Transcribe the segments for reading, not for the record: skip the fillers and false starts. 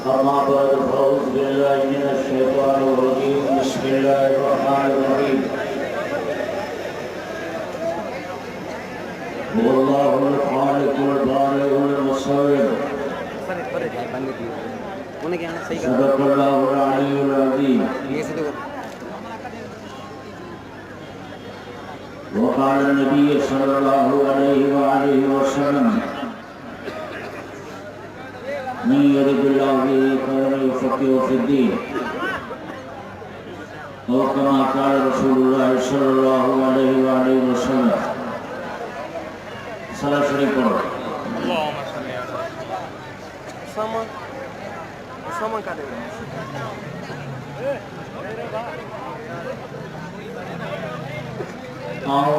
अम्मा बाद फौज बिल्लाहि मिनश शैतानिर रजीम बिस्मिल्लाहिर रहमानिर रहीम वल्लाहुल खालिकुल बारिउल मुसव्विर सदक़ल्लाहुल अलीयुल अज़ीम वक़ाल नबी सल्लल्लाहु अलैहि वसल्लम मन युरिदिल्लाहु बिही खैरन युफ़क़्क़िहु फ़िद्दीन और कमा क़ाल रसूलुल्लाह सल्लल्लाहु अलैहि वसल्लम। सलात शरीफ पढ़ो। आओ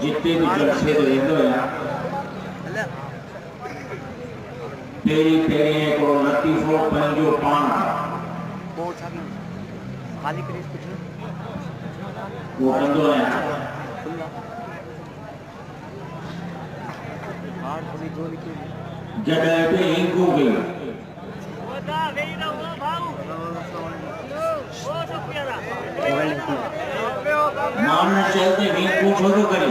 जितने भी जलसे रहंदो है तेरी तेरी को लतीफो पंजो पान खाली करीज कुछ वो कंदो है हार थोड़ी जो लिखी जगह पे हिंगू गई होता गई ना वो भाऊ वो सब प्यारा मानना चलते हिंगू छोड़ो करे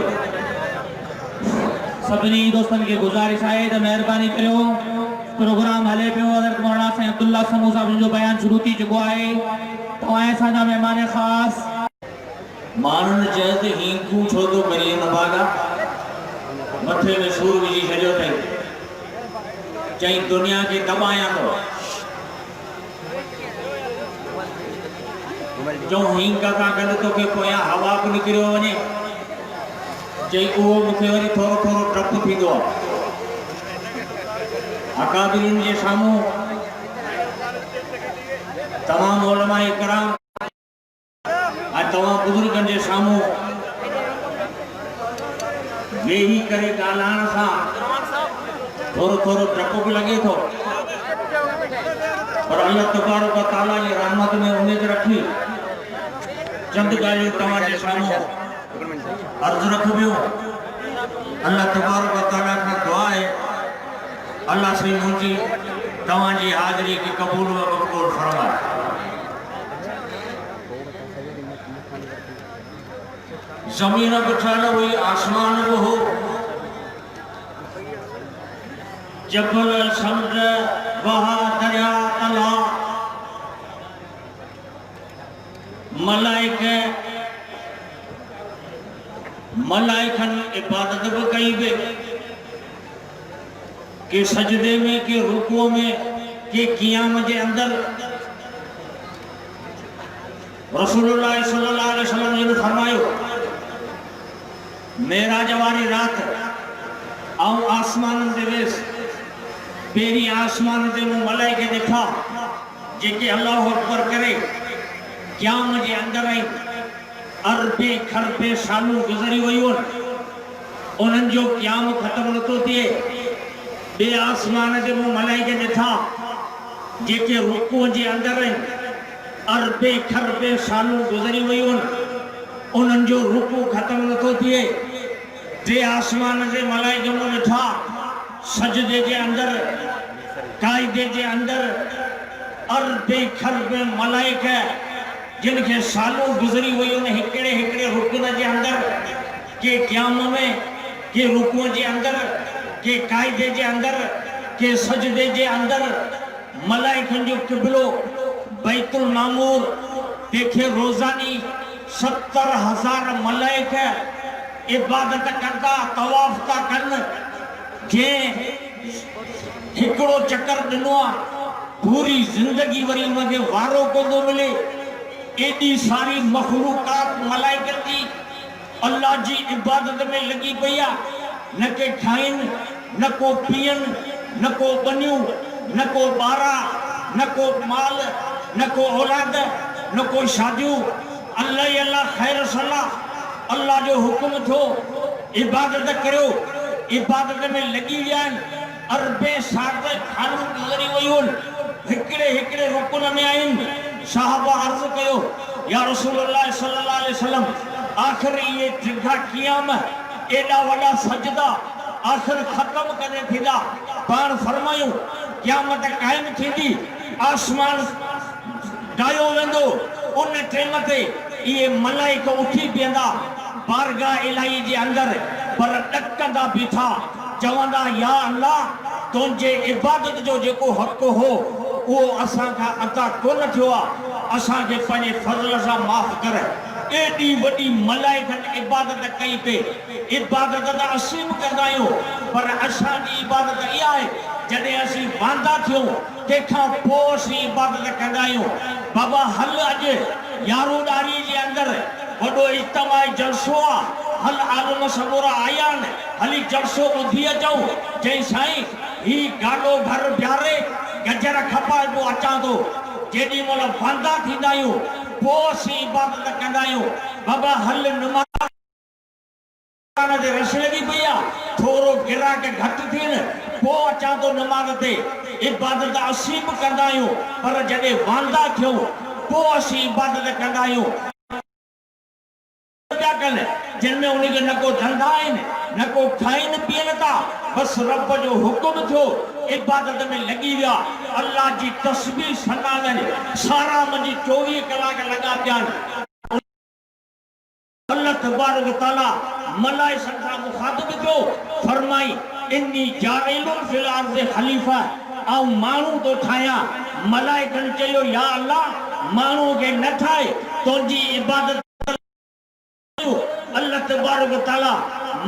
सभी दोस्तन के गुजारिश है तो मेहरबानी करो प्रोग्राम हले पे हज़रत मौलाना साईं अब्दुल्ला समू साहब जो बयान शुरू थी चुको है तो ऐसा ना मेहमान खास मानना चलते हिंगू छोड़ो करे नवागा मथे में सूर विजी छजो थे चाहे दुनिया के दबाया तो जो हिंग का कर तो के पोया हवा को निकलो वने चाहे वो मुखे वरी थोरो थोरो ट्रप थी दो अकाबिरीन जे सामू तमाम उलमा इकराम आ तमाम बुजुर्गन जे सामू वेही करे गालान सा थोरो थोरो ट्रप भी लगे थो और अल्लाह तबारक व तआला जी रहमत में उम्मीद रखी चंद गालियों तमाजे सामू अर्ज रखबियो अल्लाह तबारक व तआला का दुआ है अल्लाह से मुझी तवाजी हाजिरी की कबूल व मकबूल फरमाए। जमीन बिछाना हुई आसमान वो हो जबल समुद्र वहा दरिया तला मलाइके मलाइकन इबादत भी कई बे के सजदे में के रुकुओं में के कियाम के अंदर रसूलुल्लाह सल्लल्लाहु अलैहि वसल्लम ने फरमायो मेराज वाली रात आऊं आसमान दे वेस पेरी आसमान दे मु मलाइके देखा जेके अल्लाह अकबर करे कियाम के अंदर आई अरबे खरबे सालू गुजरी वयूं उन्हन जो कियाम खत्म न तो थिए बे आसमान दे मु मलाइके ॾिठा जेके रुकू जे अंदर अरबे खरबे सालू गुजरी वयूं उन्हन जो रुकू खत्म न तो थिए बे आसमान जे मलाइके मु ॾिठा सजदे जे अंदर कायदे जे अंदर अरबे खरबे मलाइके जिनके सालों गुजरी हुई उन्हें हिकड़े हिकड़े रुकन के अंदर के क़याम में के रुकुओं के अंदर के कायदे के अंदर के सजदे के अंदर मलाइकन जो किबलो बैतुल मामूर देखे रोजानी 70,000 मलाइक इबादत करता तवाफ था करन जे हिकड़ो चक्कर दिनो पूरी जिंदगी वरी उनके वारो को दो मिले एडी सारी मखलूकात मलाइकत की अल्लाह जी इबादत में लगी पया न के खाइन न को पियन न को बनियो न को बारा न को माल न को औलाद न को शादियों अल्लाह ही अल्लाह खैर सलाह अल्लाह जो हुक्म थो इबादत करो इबादत में लगी जान अरबे साल खानू गुजरी वयूं हिकड़े हिकड़े रुकन में आइन साहबा अर्ज कयो या रसूलुल्लाह सल्लल्लाहु अलैहि वसल्लम आखिर ये जिघा क़याम एडा वडा सजदा आखिर खत्म करे थींदा पाण फरमायूं क़यामत कायम थींदी आसमान डायो वेंदो उन टाइम ते ये मलाइका उठी बीहंदा बारगाह इलाही जे अंदर पर ॾकंदा बीठा चवंदा या अल्लाह तुंहिंजे इबादत जो जेको हक़ हो वो असां खां अदा कोन थियो आहे असांखे पंहिंजे फज़ल सां माफ़ कर एॾी वॾी मलाइकनि इबादत कई पे इबादत त असीं बि कंदा आहियूं पर असांजी इबादत इहा आहे जॾहिं असीं वांदा थियूं तंहिंखां पोइ असीं इबादत कंदा आहियूं बाबा हल अॼु यारोदारी जे अंदरि वॾो इज्तिमाई जलसो आहे हल आलम सबोरा आया आहिनि हली जलसो ॿुधी अचूं चई साईं ही गाॾो घर बीहारे गजर खपाए पोइ अचां थो जेॾी महिल वांदा थींदा आहियूं पोइ असीं इबादत कंदा आहियूं बाबा हल नमाज़ ते रश लॻी पई आहे थोरो गिराक घटि थियनि पोइ अचां थो नमाज़ ते इबादत असीं बि कंदा आहियूं पर जॾहिं वांदा थियूं पोइ असीं इबादत कंदा आहियूं जिनमें उनखे न को धंधा आहिनि न को खाइनि पीअनि था बसि रब जो हुकुम थियो इबादत में लॻी विया अल्लाह जी तस्बीह सनाननि सारा मुंहिंजी 24 कलाक लॻा पिया आहिनि अल्लाह तबारक तआला मलाइकनि सां मुखातिब थियो फरमाई इन्नी जाइलुन फिल अर्ज़ि खलीफ़ा ऐं माण्हू थो ठाहियां मलाइकनि चयो या अल्लाह माण्हू खे न ठाहे तुंहिंजी इबादत अल्लाह तबारक तआला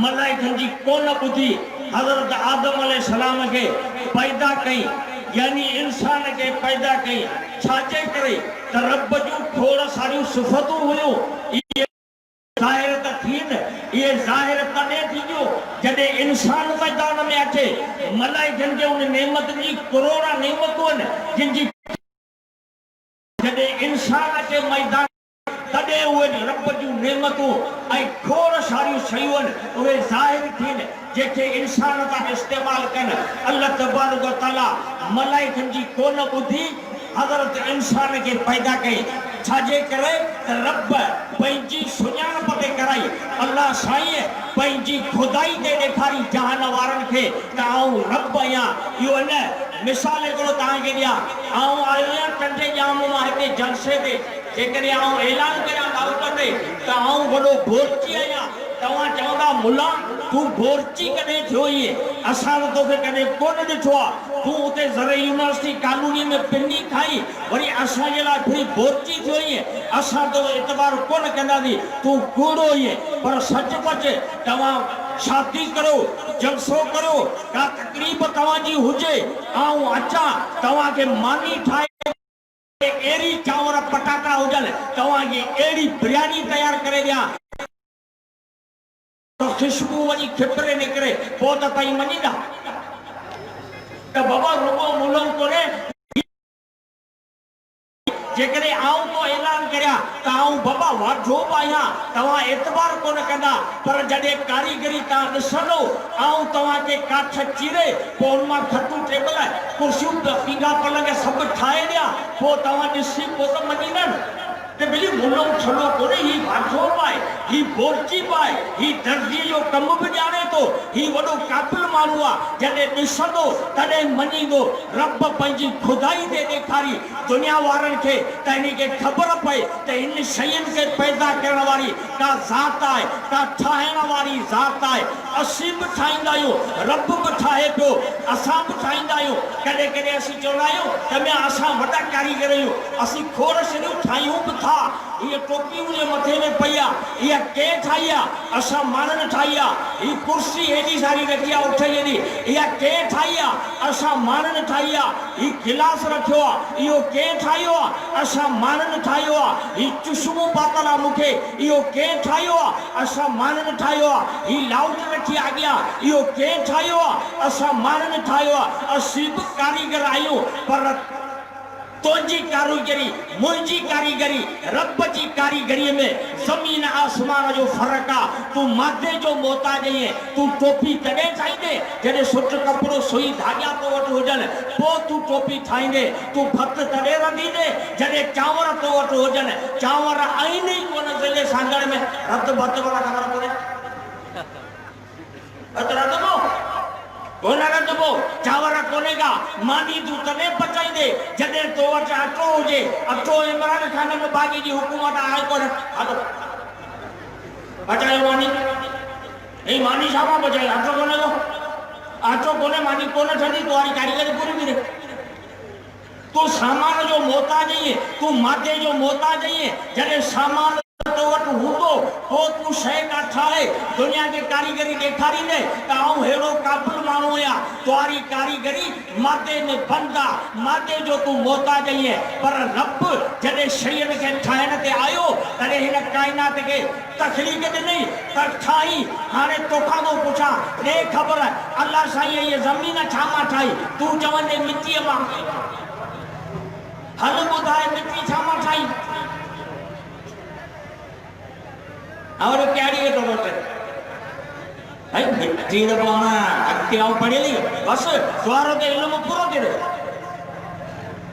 मलाइकनि जी कोन ॿुधी हज़रत आदम अलैहिस्सलाम खे पैदा कई यानी इंसान खे पैदा कई छाजे करे त रब जूं खोड़ सारियूं सिफ़तूं हुयूं इहे ज़ाहिर त थियनि इहे ज़ाहिर तॾहिं थींदियूं जॾहिं इंसान मैदान में अचे मलाइकनि खे उन नेमतनि जी करोड़ा नेमतूं आहिनि जिन जी जॾहिं इंसान अचे मैदान तॾहिं उहे रब जूं नेमतूं ऐं खोड़ सारियूं शयूं आहिनि उहे ज़ाहिर थियनि जेके इंसान था इस्तेमालु कनि अल्लाह तबारक तआला मलाइकनि जी कोन ॿुधी हज़रत इंसान खे पैदा कई छाजे करे त रब पंहिंजी सुञाणप ते कराई अल्लाह साईं पंहिंजी खुदाई ते ॾेखारी जहान वारनि खे त आऊं रब आहियां इहो न मिसाल हिकिड़ो तव्हांखे ॾियां आऊं आयो आहियां टंडे ॼाम मां हिते जलसे ते जेकॾहिं आऊं ऐलान करियां दावत ते त आऊं वॾो बोरची आहियां तव्हां चवंदा मुला तूं बोरची कॾहिं थियो इहे असां त तोखे कॾहिं कोन ॾिठो आहे तूं उते ज़रे यूनिवर्सिटी कानूनी में पिनी खाई वरी असांजे लाइ फिरी बोरची थियो इहे असां तो एतबार कोन कंदासीं तूं कूड़ो इहे पर सचपच तव्हां शादी करो जलसो करो का तकलीफ़ तव्हांजी हुजे आऊं अचां तव्हांखे मानी ठाहे एड़ी चांवर पटाटा हुजनि तव्हांजी अहिड़ी बिरयानी तयारु करे ॾियां तो खुशबू वञी खिपरे निकिरे पोइ त तई मञींदा त बाबा रुगो मुलम कोन्हे जेकॾहिं आऊं तो ऐलान करियां त आऊं बाबा वाजोब आहियां तव्हां एतबार कोन कंदा पर जॾहिं कारीगरी तव्हां ॾिसंदो आऊं तव्हांखे काठ चीरे पोइ हुन मां खटूं टेबल कुर्सियूं पींगा पलंग सभु ठाहे ॾियां पोइ तव्हां ॾिसी पोइ त मञींदनि ते बिली मुलम छलो कोन्हे ही वाजोब आहे ही बोरची पाए ही दर्जी जो कम बि ॼाणे थो ही वॾो क़ाबिल माण्हू आहे जॾहिं ॾिसंदो तॾहिं मञींदो रब पंहिंजी खुदाई ते ॾेखारी दुनिया वारनि खे त इन खे ख़बर पए त इन शयुनि खे पैदा करण वारी का ज़ात आहे का ठाहिण वारी ज़ात आहे असीं बि ठाहींदा आहियूं रब बि ठाहे पियो असां बि ठाहींदा आहियूं कॾहिं कॾहिं असीं चवंदा आहियूं त में असां वॾा कारीगर आहियूं असीं खोड़ शयूं ठाहियूं बि था हीअ टोपी मुंहिंजे मथे में पई आहे इहा कंहिं ठाही आहे असां माण्हुनि ठाही आहे हीअ कुर्सी एॾी सारी रखी आहे उठ एॾी इहा कंहिं ठाही आहे असां माण्हुनि ठाही आहे हीअ गिलास रखियो आहे इहो कंहिं ठाहियो आहे असां माण्हुनि ठाहियो आहे हीअ चुश्मो पातल आहे मूंखे इहो कंहिं ठाहियो आहे असां माण्हुनि ठाहियो आहे हीअ लाउट रखी आहे अॻियां इहो कंहिं ठाहियो आहे असां माण्हुनि ठाहियो आहे असीं बि कारीगर आहियूं पर तुंहिंजी कारीगरी मुंहिंजी कारीगरी रब जी कारीगरीअ में ज़मीन आसमान जो फ़र्क़ु आहे तूं मादे जो मोहताज आहीं तूं टोपी तॾहिं ठाहींदे जॾहिं सुठ कपिड़ो सुई धाॻा तो वटि हुजनि पोइ तूं टोपी ठाहींदे तूं भत तॾहिं रधींदे जॾहिं चांवर तो वटि हुजनि चांवर आहिनि ई कोन ज़िले सांगड़ में रत भत वारा ख़बर कोन्हे रधंदो कोन रंधबो चावर कोनेगा मानी तू तने पचाई दे जदे तो वट अटो हुजे अटो इमरान खान में बागी जी हुकूमत आए कोन हलो पचायो मानी ए मानी सामा बचाई अटो कोने को अटो कोने मानी कोने ठंडी तुम्हारी कारीगरी पूरी भी रे तू सामान जो मोता जाइए तू माते जो मोता जाइए जदे सामान तो वट हुंदो तो तू शय का ठाए दुनिया के कारीगरी देखारी ने ताऊ हेरो काबुल मानो या तुम्हारी कारीगरी माते ने बंदा माते जो तू मोता जाइए पर रब जदे शरीर के ठायन ते आयो तरे हिन कायनात के तखलीक दे नहीं त ठाई हाने तोखा तो पूछा दे खबर अल्लाह साईं ये जमीन छामा ठाई तू चवंदे मिट्टी मां हल बुधाए मिट्टी छामा ठाई और कैरी के तो भाई मिट्टी द पाना अक्तियाव पड़े ली बस द्वारो के इल्म पूरो करे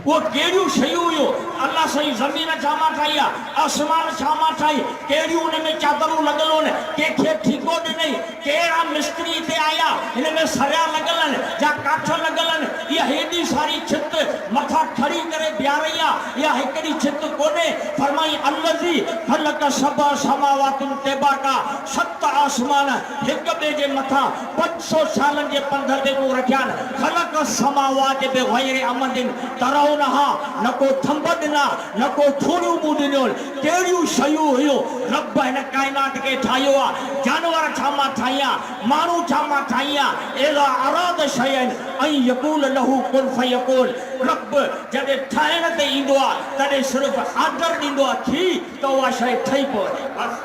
वो केड़ियो शयू हुयो अल्लाह सही जमीन छामा ठाईया आसमान छामा ठाई केड़ियो ने में चादरू लगलो ने के खे ठीको दे नहीं केड़ा मिस्त्री ते आया इन में सरया लगलन जा काठ लगलन ये हेदी सारी छित मथा खड़ी करे ब्यारैया या एकड़ी छित कोने फरमाई अल्लजी खलक सबा समावातुन तेबाका सत आसमान एक बे जे मथा 500 सालन जे पंधर ते को रखयान खलक समावात बे गैर अमदिन तरौ नहा नको थंबदना नको थोड़ू मुदिनोल केड़ियो शयू हुयो रब इन कायनात के ठायो जानवर छामा ठाया मानू छामा ठाया एला अराद शयन अय यकूल लहू कुन फयकूल रब जदे ठायण ते इंदो तदे सिर्फ आदर दींदो थी तो वा शय ठई पवे बस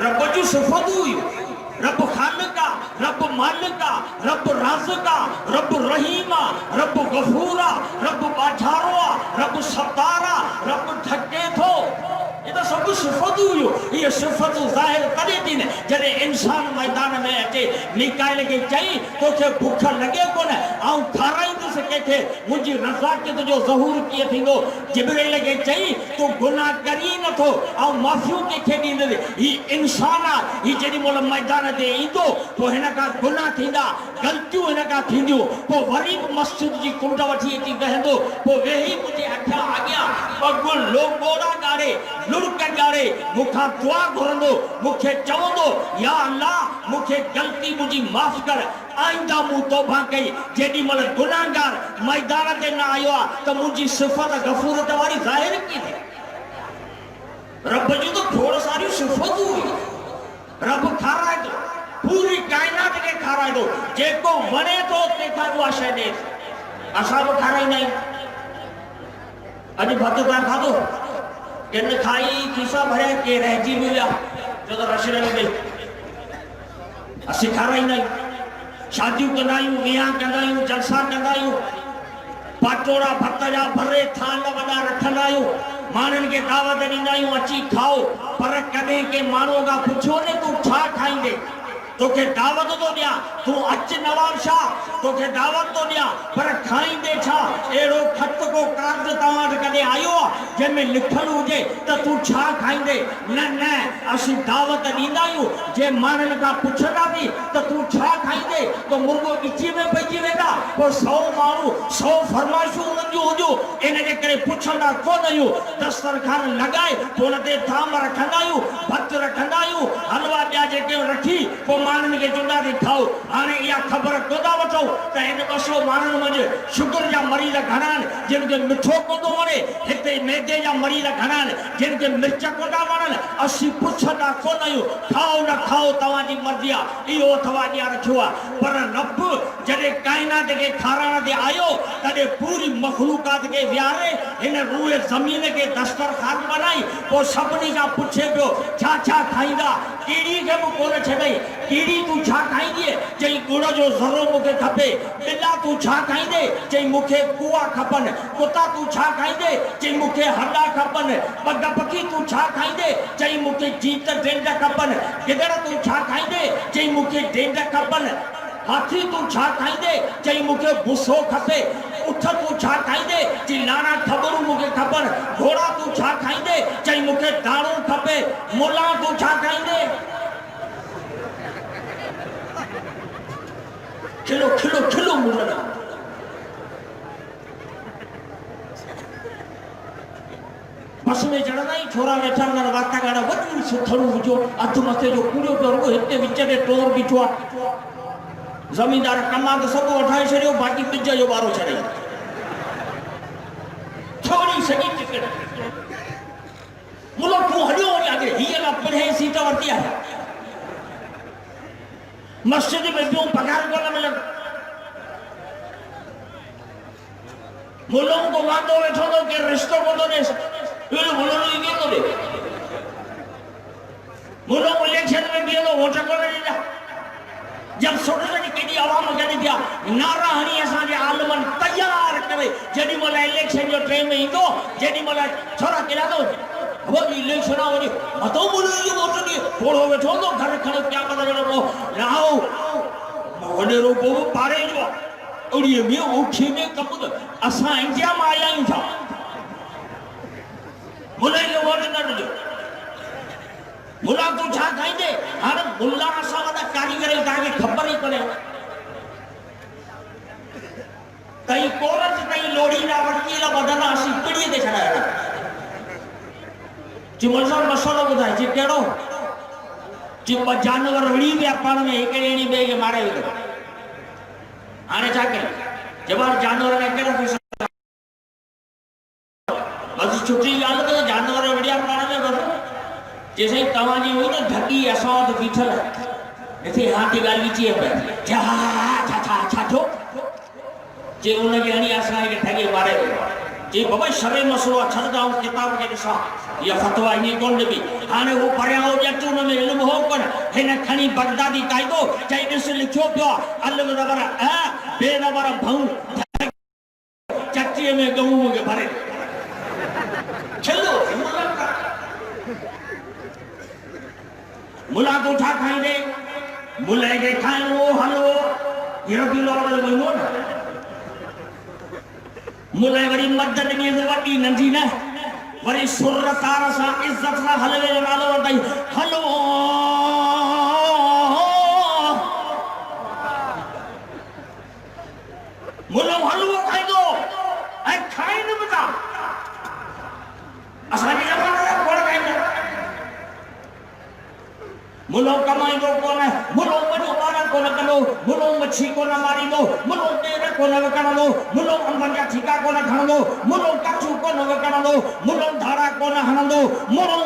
रब जो सिफत हुई रब खालिका रब मालिका रब राज़िका रब रहीमा रब गफूरा रब बाठारोआ रब सतारा रब ढके थो ये तो सब सिफत हुयो ये सिफत जाहिर करे थी ने जदे इंसान मैदान में अचे निकाल के चई तो के भूख लगे कोने आऊं खाराई तो सके थे मुझी रज़ा के तो जो ज़हूर किए थींदो जिब्रील के चई तो गुनाह करी न थो आऊं माफियों के खेदी दे ये इंसाना ये जदी मोल मैदान दे इंदो तो हिन का गुनाह थींदा गलतियों हिन का थींदियो तो वरी मस्जिद जी कुंड वठी अची कहंदो तो वेही मुझे अठा आ गया बगुल लोग गोरा गाड़े लुड़क गाड़े मुखा दुआ घुरंदो मुखे चवंदो या अल्लाह मुखे गलती मुझी माफ कर आइंदा मु तौबा कई जेडी मल गुनाहगार मैदान ते न आयो तो मुझी सिफत गफूरत वाली जाहिर की थी रब जी तो थोड़ा सारी सिफत हुई रब खाराए तो पूरी कायनात के खाराए दो जेको वणे तो तेखा दुआ शय दे असा तो खाराई नहीं अज भत ता खादो किन खाई खीसा भरे के रहजी मिलिया जो तो रशरन दे असी खाराई नहीं शादियों कंदायूं वियाह कंदायूं जलसा कंदायूं पाटोड़ा भत्ता भरे थाल वॾा रखंदा आहियूं माण्हुनि खे दावत ॾींदा आहियूं अची खाओ पर कॾहिं के माण्हूअ खां पुछो ने तूं छा खाईंदे तोखे दावत तो दिया तू अच नवाब शाह तोखे दावत तो दिया पर खाईंदे छा एड़ो खत को कागज तव्हां वटि कॾहिं आयो आहे जंहिंमें लिखल हुजे त तूं छा खाईंदे न न असीं दावत ॾींदा आहियूं जे माण्हुनि खां पुछंदासीं त तूं छा खाईंदे त मुर्गो ॻिची में पइजी वेंदा पोइ 100 माण्हू 100 फरमाइशूं उन्हनि जूं हुजूं इन जे करे पुछंदा कोन आहियूं दस्तरखान लॻाए पोइ उन ते थाम रखंदा आहियूं भत रखंदा आहियूं हलवा ॿिया जेके रखी पोइ माण्हुनि खे चवंदा थी खाओ हाणे इहा ख़बर कोन्ह वठो त हिन 200 माण्हुनि मंझि शुगर जा मरीज़ घणा आहिनि जिन खे मिठो कोन थो वणे हिते मैदे जा मरीज़ घणा आहिनि जिन खे मिर्च कोन था वणनि असीं पुछंदा कोन आहियूं खाओ न खाओ तव्हांजी मर्ज़ी आहे इहो अथवा अॻियां रखियो आहे पर रब जॾहिं काइनात खे खाराइण ते आयो तॾहिं पूरी मखलूकात खे विहारे हिन रूए ज़मीन खे दस्तरखान बनाई पोइ सभिनी खां पुछे पियो छा छा खाईंदा कीड़ी खे बि कोन छॾई कीड़ी तू छा खाईंदी चई गुड़ जो ज़रो मूंखे खपे बिल्ला तू छा खाईंदे चई मूंखे कुआ खपनि कुता तू छा खाईंदे चई मूंखे हॾा खपनि पग पखी तू छा खाईंदे चई मूंखे जीत डेंड खपनि गिदड़ तू छा खाईंदे चई मूंखे डेंड खपनि हाथी तू छा खाईंदे चई मूंखे गुस्सो खपे उठ तू छा खाईंदे चई लाना ठबरू मूंखे खपनि घोड़ा तू छा खाईंदे चई मूंखे दाणो खपे मुला तू छा खाईंदे खिलो खिलो खिलो मुलना बस में चढ़ना ही छोरा वेठा न वाता गाड़ा वॾी सुथड़ू विचो अध मथे जो कूड़ो पियो रुगो हिते विच में टोर बीठो आहे जमींदार कमा तो सब वठाए छड़ियो बाकी पिज जो बारो छड़े थोड़ी सगी टिकट मुलो तू हलियो वञे अॻे हीअ न पिणे सीट वरिती आहे मस्जिद में ॿियो पगार कोन मिलंदो मुलों को वांदो वेठो तो के रिश्तो को तो ने इहो मुलो ई के तो दे मुलो इलेक्शन में भी तो वोट कोन ॾींदा जब सोचनि केॾी आवाम गॾु थिया नारा हणी असांजे आलमन तयार करे जेॾी महिल इलेक्शन जो टाइम ईंदो जेॾी महिल छोरा केॾा थो वो इलेक्शन वरी मतो मुलो ई वोट ॾिए थोड़ो वेठो तो घर खण क्या पता जणो लाओ वॾेरो को पारे जो उड़िए में ओखी में कम असां इंडिया में आया आहियूं छा मुले जो वोट न ॾिजो मुला तू छा खाईंदे हाणे मुला असां वॾा कारीगर तव्हांखे ख़बर ई कोन्हे कई कोरत कई लोड़ी ना वकील बदन असीं पीढ़ीअ ते छॾाया जी मुंहिंजो मसलो ॿुधाए जी कहिड़ो जी ॿ जानवर विड़ी विया पाण में हिकु ॼणी ॿिए खे मारे विधो हाणे छा कयूं जवाब जानवर में कहिड़ो फैसलो बस छुट्टी ॻाल्हि त जानवर विड़िया पाण में बस जैसे तव्हांजी हुई न ढकी असां वटि बीठल हिते हाथी ॻाल्हि विची पई छा छा छा छा थियो जे उनखे हणी असांखे ठगे मारे वियो जी बाबा शरे मसलो आहे छॾंदा ऐं किताब खे ॾिसां इहा फतवा ईअं कोन ॾिबी हाणे उहो पढ़िया हो ॼट हुन में इल्मु हो कोन हिन खणी बगदादी क़ाइदो चई ॾिस लिखियो पियो आहे अलॻि नंबर बे नंबर भऊ चटीअ में गहूं मूंखे भरे चलो मुला तो छा खाईंदे मुले खे खाइणो हलो इहो बि लौड़ वञो न मुले वरी मदद ॾिनी वॾी नंढी न वरी सुर तार सां इज़त सां हलवे जो नालो वरितई हलो मुलो हलवो खाईंदो ऐं खाईंदो बि था असांजी ज़माने कोन खाईंदो मुलो कमाईंदो कोन मुलो वॾो ॿार कोन कंदो मुलो मच्छी कोन मारींदो मुलो ॾेर कोन विकिणंदो मुलो अंबनि जा ठीका कोन खणंदो मुलो कचू कोन विकिणंदो मुलो धारा कोन हणंदो मुलो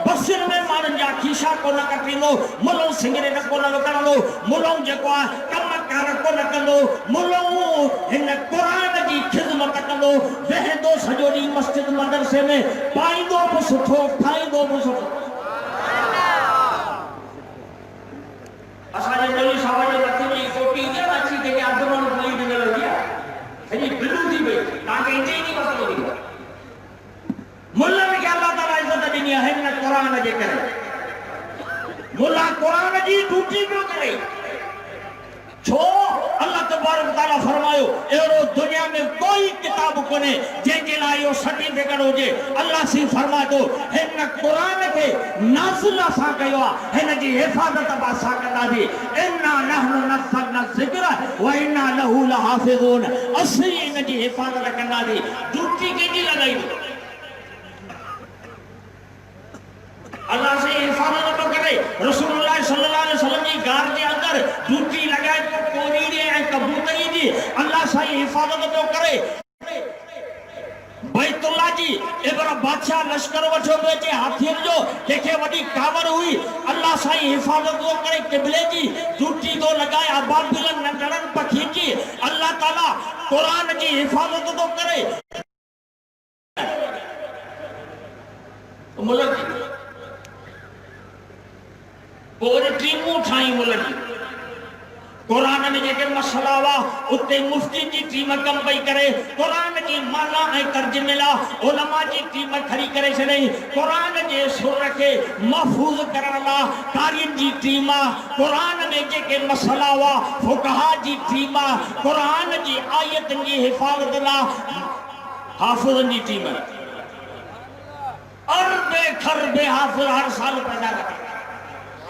बसियुनि में माण्हुनि जा खीसा कोन कटींदो मुलो सिगरेट कोन विकिणंदो मुलो जेको आहे कमकार कोन कंदो मुलो हिन क़ुरान जी ख़िदमत कंदो वेहंदो सॼो ॾींहुं मस्जिद मदरसे में पाईंदो बि सुठो खाईंदो बि सुठो असांजे मौलवी साहब जे मथे में कोटी जे अची जेके अधमन पुली ॾिनल हुई सॼी बिलू थी वई तव्हांखे इंजे ई मसलो थी मुल्लनि खे अल्लाह ताला इज़त ॾिनी आहे हिन क़ुरान जे करे मुल्ला क़ुरान जी ड्यूटी पियो करे छो अल्लाह तबारक ताला फरमायो अहिड़ो दुनिया में कोई किताब कोन्हे जंहिंजे लाइ इहो सर्टिफिकेट हुजे अल्लाह सी फरमाए थो हिन क़ुरान खे नाज़िल असां कयो आहे हिन जी हिफ़ाज़त बि असां कंदासीं इन्ना नहनु नज़्ज़लना ज़िक्र व इन्ना लहू लहाफ़िज़ून असीं हिन जी हिफ़ाज़त कंदासीं ड्यूटी कंहिंजी लॻाई अल्लाह से हिफाजत तो करे रसूलुल्लाह सल्लल्लाहु अलैहि वसल्लम जी गार के अंदर ड्यूटी लगाए तो कोरी दे कबूतरी जी अल्लाह से हिफाजत तो करे बैतुल्लाह जी एबरा बादशाह लश्कर वठो बेचे हाथियुनि जो केके वडी कावर हुई अल्लाह से हिफाजत तो करे किबले जी ड्यूटी तो लगाए अबाबिल नंढड़न पखी जी अल्लाह ताला कुरान जी हिफाजत तो करे मुल्क पूरी टीमूं ठाही मुल्क कुरान में जेके मसला हुआ उते मुफ्ती जी टीम कम पई करे कुरान जी माना ऐं तर्जुमे लाइ उलमा जी टीम खड़ी करे छॾई कुरान जे सुर खे महफूज़ करण लाइ कारियुनि जी टीम कुरान में जेके मसला हुआ फुक़हा जी टीम कुरान जी आयतुनि जी हिफ़ाज़त लाइ हाफ़िज़नि जी टीम अरबे खरबे हाफ़िज़ हर साल पैदा करे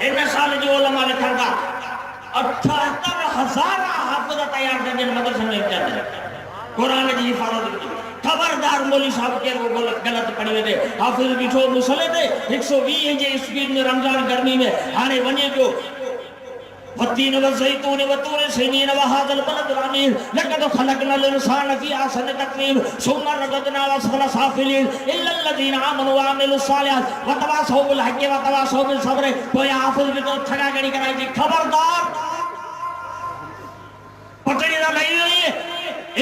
इन साल जो उलमा लिखंदा 78 हजार हाफिज तैयार करके मदरसे में जाते कुरान की हिफाजत की खबरदार मौलवी साहब के वो गलत पढ़ी वे हाफिज बिठो मुसले थे 120 जे स्पीड में रमजान गर्मी में हाने वने पियो वतीन व ज़ैतून व तूर सीनीन व हाज़ल बलद अमीन लक़द ख़लक़नल इंसान फ़ी अहसनि तक़वीम सुम्मा रददना व असफ़ला साफ़िलीन इल्लल लज़ीना आमनू व अमिलुस सालिहात व तवासौ बिल हक़्क़ि व तवासौ बिस सब्र कोई हाफिज भी तो ठगा गड़ी कराई थी खबरदार पटड़ी ना लगी हुई है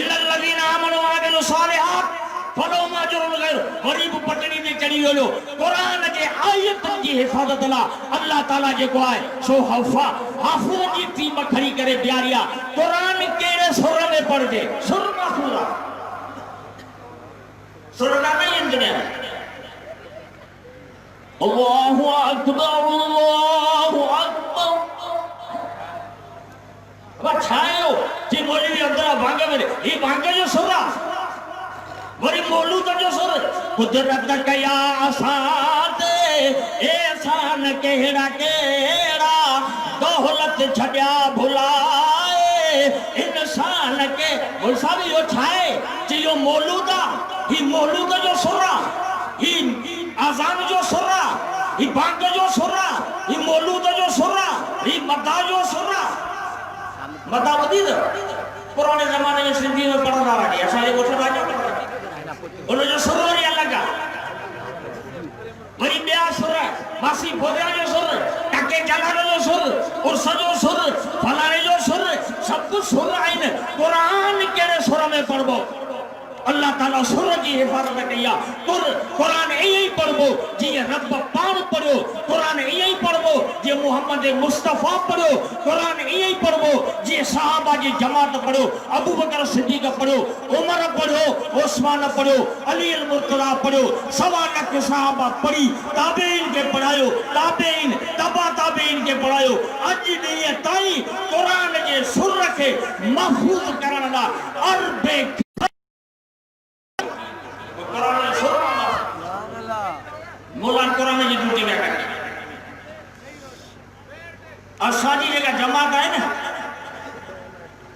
इल्लल लज़ीना आमनू व अमिलुस सालिहात फलो माजुरुल गैर गरीब पटड़ी में चढ़ी हो कुरान के आयत की हिफाजत ला अल्लाह ताला जे को है सो हफा हाफिज की टीम खड़ी करे बियारिया कुरान केड़े सुर में पढ़ दे सुर महफूजा सुर ना नहीं इंजने अल्लाहु अकबर बचायो जी मौलवी अंदर भांगे में ये भांगे जो सुरा वरी मोलू तो जो सुर कुदरत कया आसान एहसान केड़ा केड़ा दौलत छड्या भुलाए इंसान के वो सब यो छाए जी यो मौलूदा ही मौलूदा जो सुरा ही आजान जो सुरा ही बांग जो सुरा ही मौलूदा जो सुरा ही मदा जो सुरा मदा बदी पुराने जमाने में सिंधी में पढ़ा रहा है ऐसा ये बोलता राजा उन्होंने जो सुर वरी अलग वरी ब्या सुर मासी भोजा जो सुर टके जलालो जो सुर उर्स जो सुर फलाने जो सुर सब कुछ सुर आइन कुरान केड़े सुर में पढ़बो अल्लाह ताला सुर की हिफाजत कया कुरान यही पढ़बो जी रब पान पढ़ो कुरान यही पढ़बो जी मोहम्मद मुस्तफा पढ़ो कुरान यही पढ़बो जी सहाबा की जमात पढ़ो अबू बकर सिद्दीक पढ़ो उमर पढ़ो उस्मान पढ़ो अली अल मुर्तजा पढ़ो सवा लाख सहाबा पढ़ी ताबीन के पढ़ायो ताबीन तबा ताबीन के पढ़ायो आज नहीं ताई कुरान के सुर के महफूज करन ला अरबे मौलाना कुरान की ड्यूटी में करती असाजी जगह जमात है ना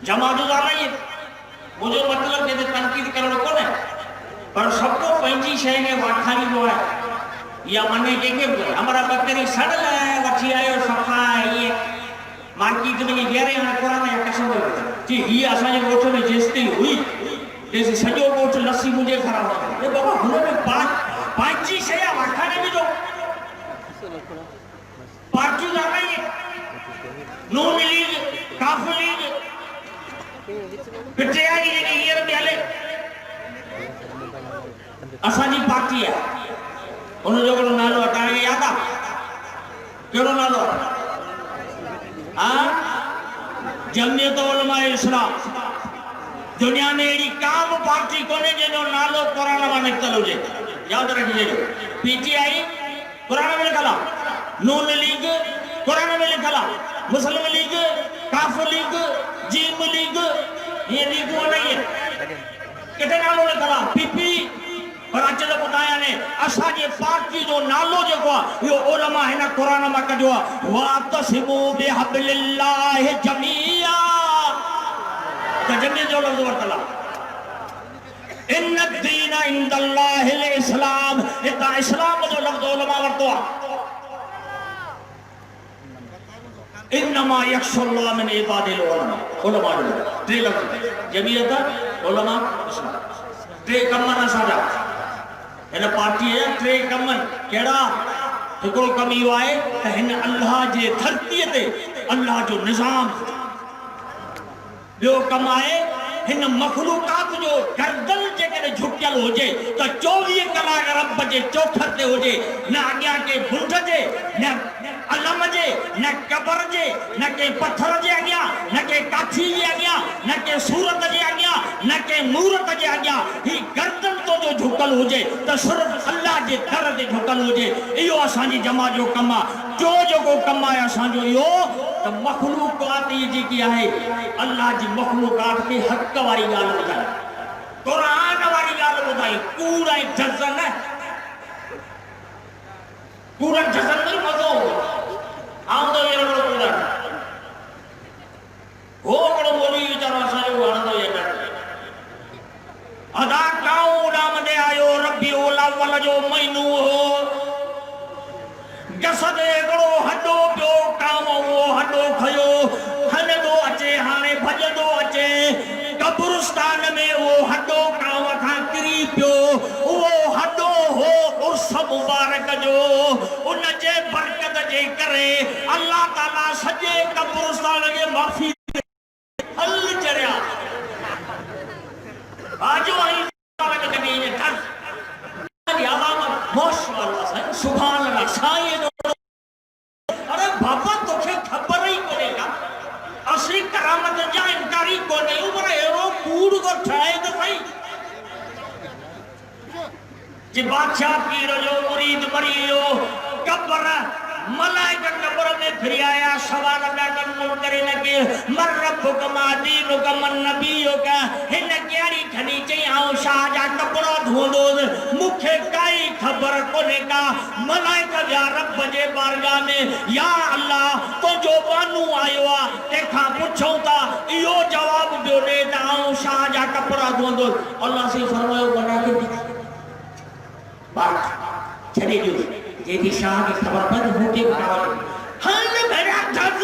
जमात तो जाना ही मुझे मतलब के तनकीद करण को ने पर सबको पंजी शय के वाखानी जो है या मने के हमारा बकरी सड़ ले वठी आयो सफा ये मार्केट में ये गेरे ना कुरान या कसम जी ये असाजे गोठ में जेस्ती हुई जैसे सजो गोठ लस्सी मुझे खराब ये बाबा हुने में पांची शया वाखाने में जो पार्टी जा रही है नून लीग काफी लीग पिटियाई लीग ये बेले असाजी पार्टी है उन्हें जो करो नालो हटाने याद आ केड़ो नालो हाँ जमीयत उलमा इस्लाम दुनिया में एड़ी काम पार्टी कोने जेनो नालो कुरान में निकल हो जाए याद रखिए पीटीआई कुरान में लिखा नून लीग कुरान में लिखा मुस्लिम लीग काफी लीग जीम लीग ये लीग वो नहीं है कितने नालों लिखा पीपी और आज जो बताया ने असाजे पार्टी जो नालो जो को यो उलमा है ना कुरान में का जो वातसिमु बिहब्लिल्लाह जमीआ तो जमीन जो लफ्ज़ वर्तला इन्ना दीन इंदल्लाहिल इस्लाम इता इस्लाम जो लफ्ज़ उलमा वर्तवा इन्नमा यख्शुल्लाह मिन इबादिल उलमा टे लफ्ज़ जमीयत उलमा इस्लाम टे कमन साजा इन पार्टी है टे कमन केड़ा हिकड़ो कम इहो आहे त हिन अल्लाह जे धरती ते अल्लाह जो निज़ाम ॿियो कम आहे हिन मखलूकात जो गर्दन जेकॾहिं झुकियल हुजे त 24 कलाक रब जे चौखर ते हुजे न अॻियां के बुंड जे न अलम जे न कबर जे न के पत्थर जे अॻियां न के काठी जे अॻियां न के सूरत जे अॻियां न के मूरत जे अॻियां ही गर्दन तो जो झुकल हुजे त सिर्फ़ अल्लाह जे दर ते झुकल हुजे इहो असांजी जमात जो कम आहे जो जेको कम आहे असांजो इहो त मखलूकात जेकी आहे अल्लाह जी मखलूकात खे हक़ वारी ॻाल्हि ॿुधाई कुरान वारी ॻाल्हि ॿुधाई कूड़ ऐं जज़न कूड़ जज़न में मज़ो आउं तो अहिड़ो कूड़ हो कड़ो बोली वीचारो असांजो वणंदो ई न अदा काऊ उॾाम दे आयो रबी अव्वल जो महीनो हो जसद हिकिड़ो हॾो पियो काम उहो हॾो खयो हलंदो अचे हाणे भॼंदो अचे कब्रिस्तान में उहो हॾो काम खां किरी पियो उहो हॾो हो उर्स मुबारक जो उन जे बरकत जे करे अल्लाह ताला सॼे कब्रिस्तान खे माफ़ी हल चढ़िया आजो आई बालक कॾहिं ईअं कर माशाअल्लाह सुभान अल्लाह साईं अरे बाबा तोखे ख़बर ही कोने का असली करामत जा इनकारी कोने पर एरो कूड़ को ठाए तो सही जे बादशाह पीर जो मुरीद मरी वियो कब्र मलाइका कब्र में फिर आया सवाल बैठन मुनकर लगे मर रब्बुक मा दीनुक मन नबियुक हिन क्यारी खनी चई आऊं शाह जा कपड़ा धोंदो मुखे काई खबर कोने का मलाइका जा रब जे बारगाह में या अल्लाह तो जो बानू आयो आ तेखा पुछो ता इयो जवाब दियो दे ता आऊं शाह जा कपड़ा धोंदो अल्लाह से फरमायो बना के बात छड़ी दियो जेदी शाह की खबर पर होके बतावल हन मेरा दर्द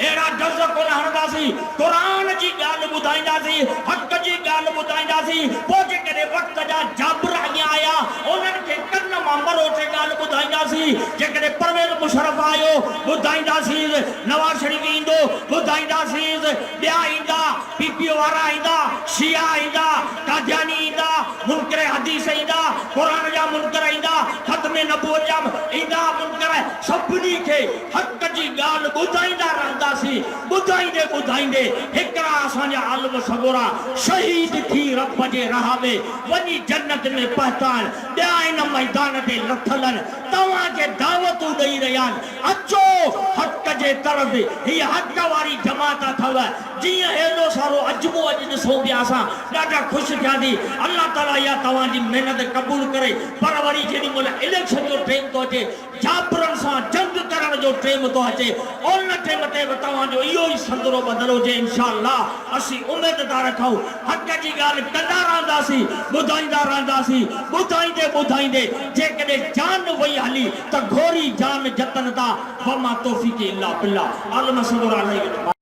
एड़ा दर्द कोन हरदासी कुरान जी गाल बुधाइंदासी हक जी गाल बुधाइंदासी पोजे करे वक्त जा जाबर आया उन्हन के कन मामर ओटे गाल बुधाइंदासी जे करे परवेज मुशर्रफ आयो बुधाइंदासी नवाज शरीफ इंदो बुधाइंदासी बिया इंदा पीपीओ वारा इंदा शिया इंदा कादियानी इंदा मुनकर हदीस इंदा कुरान जा मुनकर इंदा खत्म नबूवत जा इंदा मुनकर सभनी के हक जी गाल बुधाइंदा रहंदासी बुधाइंदे बुधाइंदे हिकरा असांजा आलम सगोरा शहीद थी रब जे राह में वनी जन्नत में पहचान ॿिया इन मैदान ते लथलन तव्हां के दावतूं ॾेई रहिया अचो हक जे तरफ़ ही हक वारी जमात अथव जीअं हेॾो सारो अजमो अॼु ॾिसूं पिया असां ॾाढा ख़ुशि थिया थी अल्लाह ताला इहा तव्हांजी महिनत क़बूल करे पर वरी जेॾी महिल इलेक्शन जो टाइम थो अचे जाबरनि सां जंग करण जो टाइम थो अचे उन टाइम ते बि तव्हांजो इहो ई संदरो बदल हुजे इंशाअल्लाह असीं उमेददार रखूं हक़ जी ॻाल्हि कंदा रहंदासीं ॿुधाईंदा रहंदासीं ॿुधाईंदे ॿुधाईंदे जेकॾहिं जान वई हली त घोरी जान जतन था वमा तौफ़ीक़ इल्ला बिल्लाह आलम सगोरा